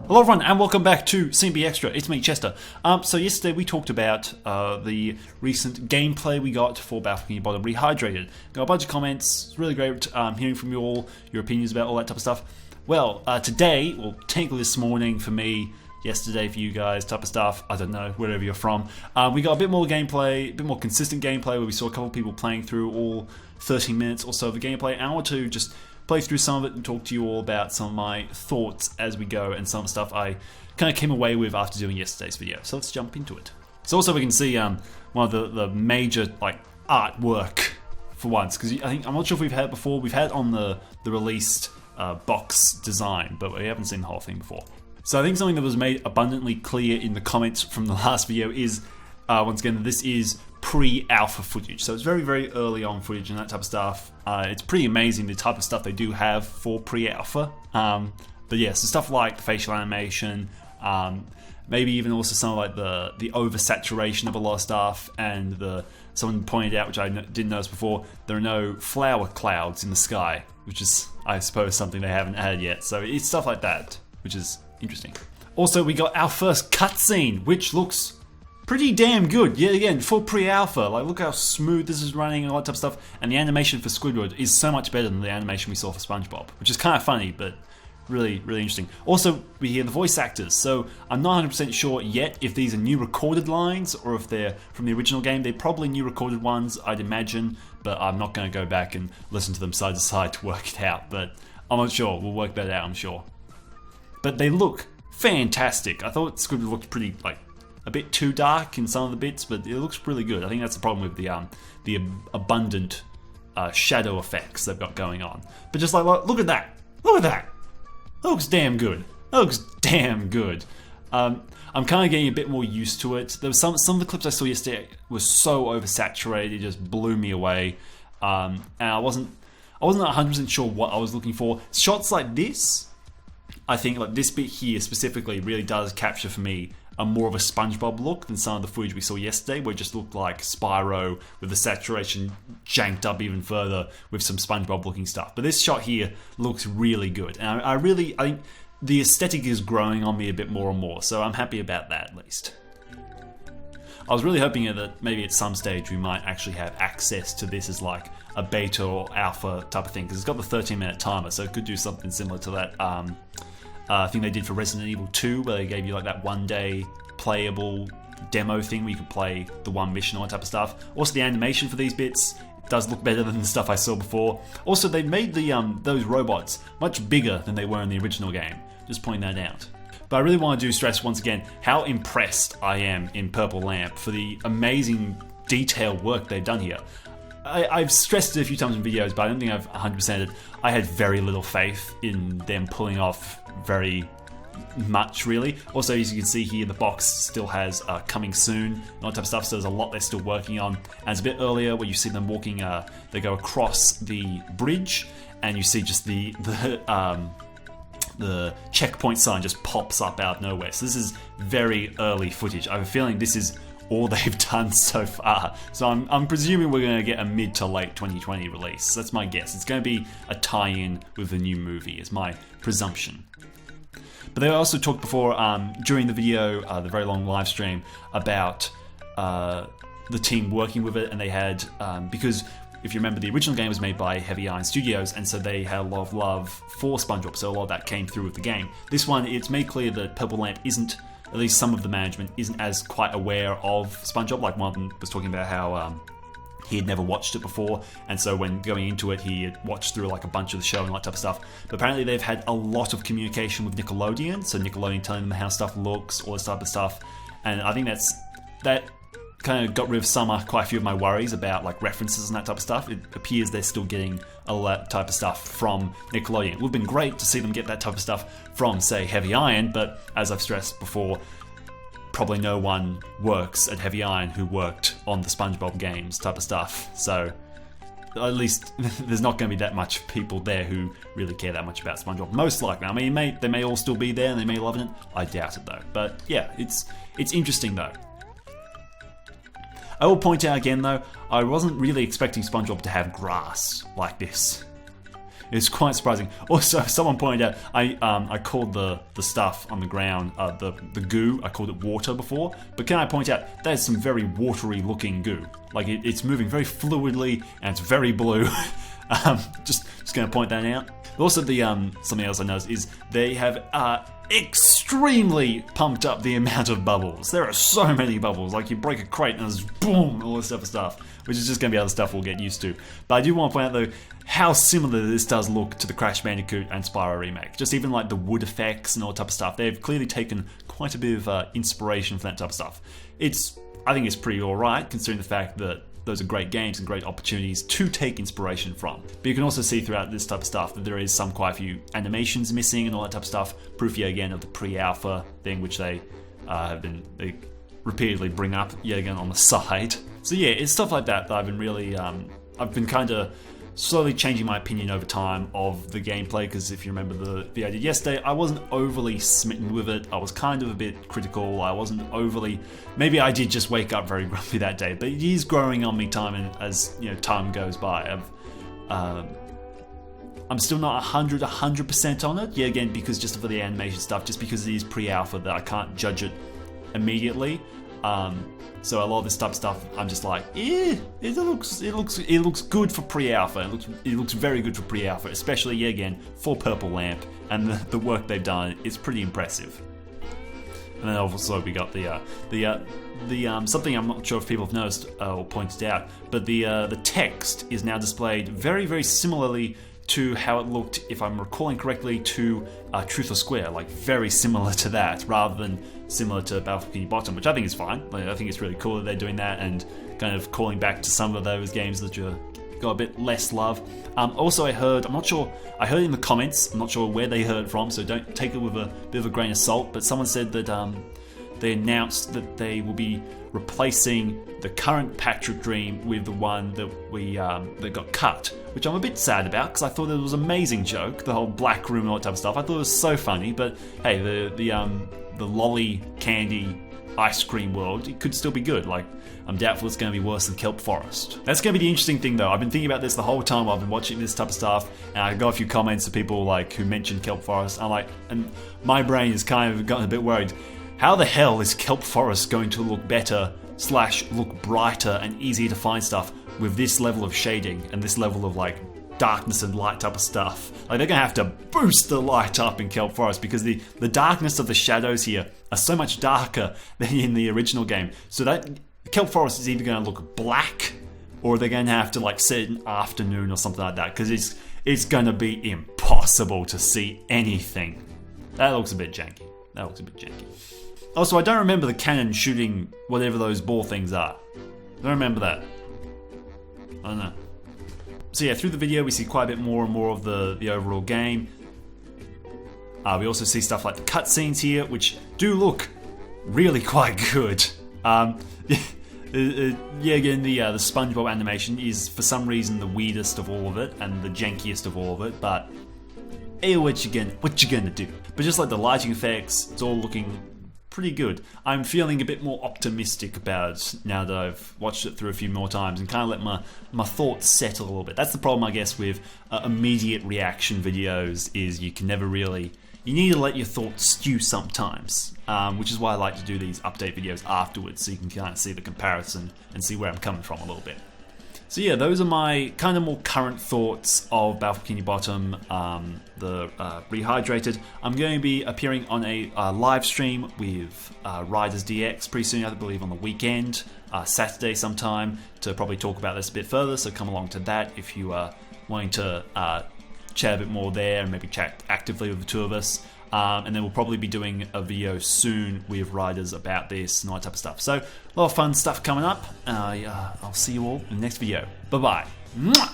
Hello everyone and welcome back to CB Extra. It's me, Chester. So yesterday we talked about the recent gameplay we got for Bikini Rehydrated. Got a bunch of comments. It's really great hearing from you all, your opinions about all that type of stuff. Well, today, well, technically this morning for me, yesterday for you guys, type of stuff, I don't know, wherever you're from, we got a bit more gameplay, a bit more consistent gameplay where we saw a couple of people playing through all 13 minutes or so of the gameplay, and I want to just play through some of it and talk to you all about some of my thoughts as we go and some of the stuff I kind of came away with after doing yesterday's video. So let's jump into it. So also we can see one of the major artwork for once, because I'm not sure if we've had it before. We've had it on the released box design, but we haven't seen the whole thing before. So I think something that was made abundantly clear in the comments from the last video is once again this is pre-alpha footage, so it's very, very early on footage and that type of stuff. It's pretty amazing the type of stuff they do have for pre-alpha. But yeah, so stuff like the facial animation, maybe even also some of like the oversaturation of a lot of stuff, and someone pointed out, which I didn't notice before, there are no flower clouds in the sky, which is, I suppose, something they haven't added yet. So it's stuff like that, which is interesting. Also, we got our first cutscene, which looks pretty damn good. Yet again, for pre-alpha, like look how smooth this is running and all that type of stuff. And the animation for Squidward is so much better than the animation we saw for SpongeBob, which is kind of funny, but really, really interesting. Also, we hear the voice actors, so I'm not 100% sure yet if these are new recorded lines or if they're from the original game. They're probably new recorded ones, I'd imagine, but I'm not going to go back and listen to them side to side to work it out, but I'm not sure. We'll work that out, I'm sure. But they look fantastic. I thought Squidward looked pretty, a bit too dark in some of the bits, but it looks really good. I think that's the problem with the abundant shadow effects they've got going on. But just look at that! Look at that! That looks damn good. That looks damn good. I'm kind of getting a bit more used to it. There was some of the clips I saw yesterday were so oversaturated, it just blew me away. And I wasn't 100% sure what I was looking for. Shots like this, I think like this bit here specifically really does capture for me a more of a SpongeBob look than some of the footage we saw yesterday, where it just looked like Spyro with the saturation janked up even further with some SpongeBob looking stuff. But this shot here looks really good, and I think the aesthetic is growing on me a bit more and more, so I'm happy about that at least. I was really hoping that maybe at some stage we might actually have access to this as like a beta or alpha type of thing, because it's got the 13-minute timer, so it could do something similar to that thing they did for Resident Evil 2, where they gave you like that one-day playable demo thing where you could play the one mission, all that type of stuff. Also, the animation for these bits does look better than the stuff I saw before. Also, they made those robots much bigger than they were in the original game. Just pointing that out. But I really want to stress once again how impressed I am in Purple Lamp for the amazing detailed work they've done here. I've stressed it a few times in videos, but I don't think I've 100%ed it. I had very little faith in them pulling off very much, really. Also, as you can see here, the box still has coming soon and all that type of stuff, so there's a lot they're still working on. And it's a bit earlier where you see them walking, they go across the bridge, and you see just the checkpoint sign just pops up out of nowhere. So this is very early footage. I have a feeling this is all they've done so far. So I'm presuming we're going to get a mid to late 2020 release. That's my guess. It's going to be a tie-in with the new movie, is my presumption. But they also talked before, during the video, the very long live stream, about the team working with it, and they had, because if you remember, the original game was made by Heavy Iron Studios, and so they had a lot of love for SpongeBob, so a lot of that came through with the game. This one, it's made clear that Purple Lamp isn't, at least some of the management, isn't as quite aware of SpongeBob. Like one of them was talking about how he had never watched it before, and so when going into it, he had watched through like a bunch of the show and all that type of stuff. But apparently they've had a lot of communication with Nickelodeon, so Nickelodeon telling them how stuff looks, all this type of stuff, and I think that kind of got rid of quite a few of my worries about like references and that type of stuff. It appears they're still getting a lot of that type of stuff from Nickelodeon. It would have been great to see them get that type of stuff from, say, Heavy Iron, but as I've stressed before, probably no one works at Heavy Iron who worked on the SpongeBob games type of stuff. So at least there's not going to be that much people there who really care that much about SpongeBob. Most likely. I mean, they may all still be there and they may love it. I doubt it though. But yeah, it's interesting though. I will point out again though, I wasn't really expecting SpongeBob to have grass like this. It's quite surprising. Also, someone pointed out I called the stuff on the ground the goo. I called it water before, but can I point out that is some very watery looking goo. Like it's moving very fluidly and it's very blue. Just going to point that out. Also, the something else I noticed is they have extremely pumped up the amount of bubbles. There are so many bubbles. Like you break a crate and there's boom, all this type of stuff, which is just going to be other stuff we'll get used to. But I do want to point out though how similar this does look to the Crash Bandicoot and Spyro remake. Just even like the wood effects and all that type of stuff. They've clearly taken quite a bit of inspiration from that type of stuff. I think it's pretty alright considering the fact that those are great games and great opportunities to take inspiration from. But you can also see throughout this type of stuff that there is quite a few animations missing and all that type of stuff. Proof yet again of the pre-alpha thing, which they they repeatedly bring up yet again on the side. So yeah, it's stuff like that I've been really, I've been kind of slowly changing my opinion over time of the gameplay, because if you remember the video I did yesterday, I wasn't overly smitten with it. I was kind of a bit critical. I wasn't overly, maybe I did just wake up very grumpy that day, but it is growing on me time and as time goes by. I'm still not 100% on it, yeah, again because just for the animation stuff, just because it is pre-alpha that I can't judge it immediately. So a lot of this type of stuff, I'm just like, it looks good for pre-alpha. It looks very good for pre-alpha, especially yet again for Purple Lamp and the work they've done. It's pretty impressive. And then also we got the something I'm not sure if people have noticed or pointed out, but the text is now displayed very, very similarly to how it looked, if I'm recalling correctly, to Truth or Square, like very similar to that, rather than similar to Bikini Bottom, which I think is fine. Like, I think it's really cool that they're doing that and kind of calling back to some of those games that got a bit less love. Also, I heard it in the comments, I'm not sure where they heard it from, so don't take it with a bit of a grain of salt, but someone said that they announced that they will be replacing the current Patrick Dream with the one that got cut, which I'm a bit sad about because I thought it was an amazing joke, the whole black room and all that type of stuff. I thought it was so funny, but hey, the lolly candy ice cream world, it could still be good. Like, I'm doubtful it's going to be worse than Kelp Forest. That's going to be the interesting thing though. I've been thinking about this the whole time I've been watching this type of stuff, and I got a few comments of people like who mentioned Kelp Forest. I'm like, and my brain has kind of gotten a bit worried. How the hell is Kelp Forest going to look better / look brighter and easier to find stuff with this level of shading and this level of like darkness and light type of stuff? Like, they're gonna have to boost the light up in Kelp Forest because the darkness of the shadows here are so much darker than in the original game. So that Kelp Forest is either gonna look black or they're gonna have to like set it in afternoon or something like that, because it's gonna be impossible to see anything. That looks a bit janky. Also, I don't remember the cannon shooting whatever those ball things are. I don't remember that. I don't know. So yeah, through the video we see quite a bit more and more of the overall game. We also see stuff like the cutscenes here, which do look really quite good. Yeah, again, the SpongeBob animation is for some reason the weirdest of all of it and the jankiest of all of it, but what you gonna do? But just like the lighting effects, it's all looking pretty good. I'm feeling a bit more optimistic about it now that I've watched it through a few more times and kind of let my thoughts settle a little bit. That's the problem, I guess, with immediate reaction videos, is you can never really, you need to let your thoughts stew sometimes, which is why I like to do these update videos afterwards, so you can kind of see the comparison and see where I'm coming from a little bit. So yeah, those are my kind of more current thoughts of Bikini Bottom, the Rehydrated. I'm going to be appearing on a live stream with Riders DX pretty soon, I believe on the weekend, Saturday sometime, to probably talk about this a bit further, so come along to that if you are wanting to chat a bit more there and maybe chat actively with the two of us. And then we'll probably be doing a video soon with Riders about this and all that type of stuff. So, a lot of fun stuff coming up. I'll see you all in the next video. Bye-bye.